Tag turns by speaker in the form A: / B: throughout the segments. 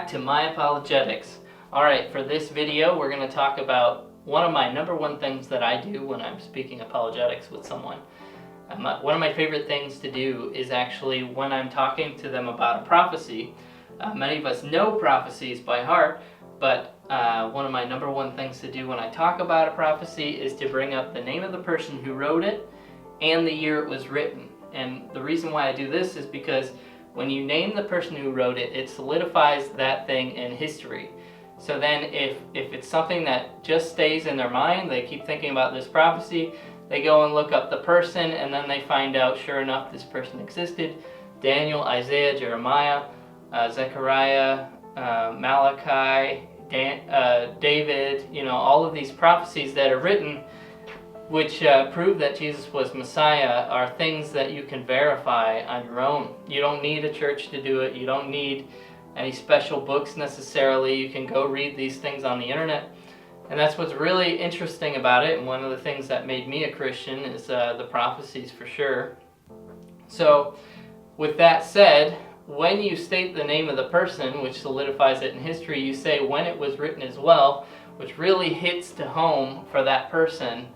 A: back to my apologetics. Alright, for this video we're going to talk about one of my number one things that I do when I'm speaking apologetics with someone. One of my favorite things to do is actually when I'm talking to them about a prophecy. Many of us know prophecies by heart, but one of my number one things to do when I talk about a prophecy is to bring up the name of the person who wrote it and the year it was written. And the reason why I do this is because when you name the person who wrote it, it solidifies that thing in history. So then if it's something that just stays in their mind, they keep thinking about this prophecy, they go and look up the person, and then they find out, sure enough, this person existed. Daniel, Isaiah, Jeremiah, Zechariah, Malachi, David, all of these prophecies that are written which prove that Jesus was Messiah are things that you can verify on your own. You don't need a church to do it. You don't need any special books necessarily. You can go read these things on the internet. And that's what's really interesting about it. And one of the things that made me a Christian is the prophecies for sure. So with that said, when you state the name of the person, which solidifies it in history, you say when it was written as well, which really hits to home for that person.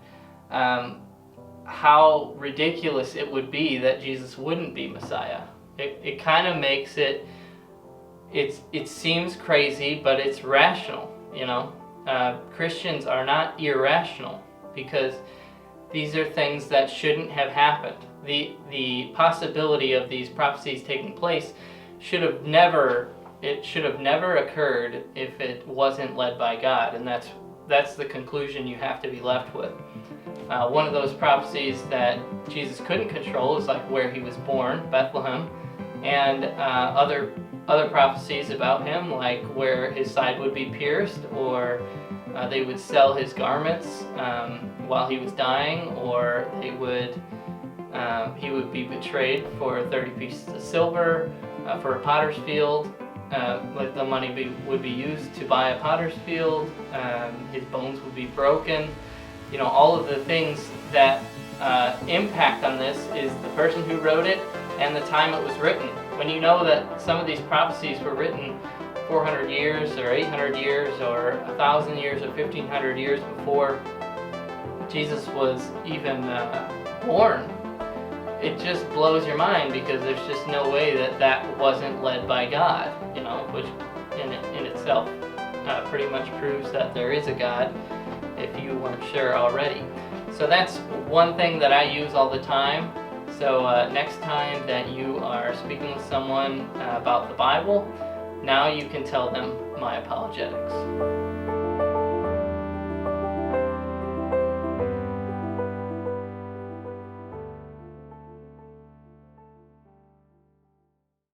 A: How ridiculous it would be that Jesus wouldn't be Messiah. It kind of makes it seems crazy, but it's rational, Christians are not irrational because these are things that shouldn't have happened. The possibility of these prophecies taking place should have never occurred if it wasn't led by God, and that's the conclusion you have to be left with. One of those prophecies that Jesus couldn't control is like where he was born, Bethlehem, and other prophecies about him, like where his side would be pierced, or they would sell his garments while he was dying, or he would be betrayed for 30 pieces of silver for a potter's field. Like the money would be used to buy a potter's field. His bones would be broken. All of the things that impact on this is the person who wrote it and the time it was written. When you know that some of these prophecies were written 400 years or 800 years or 1,000 years or 1,500 years before Jesus was even born, it just blows your mind because there's just no way that wasn't led by God, which in itself pretty much proves that there is a God, if you weren't sure already. So that's one thing that I use all the time. So next time that you are speaking with someone about the Bible, now you can tell them my apologetics.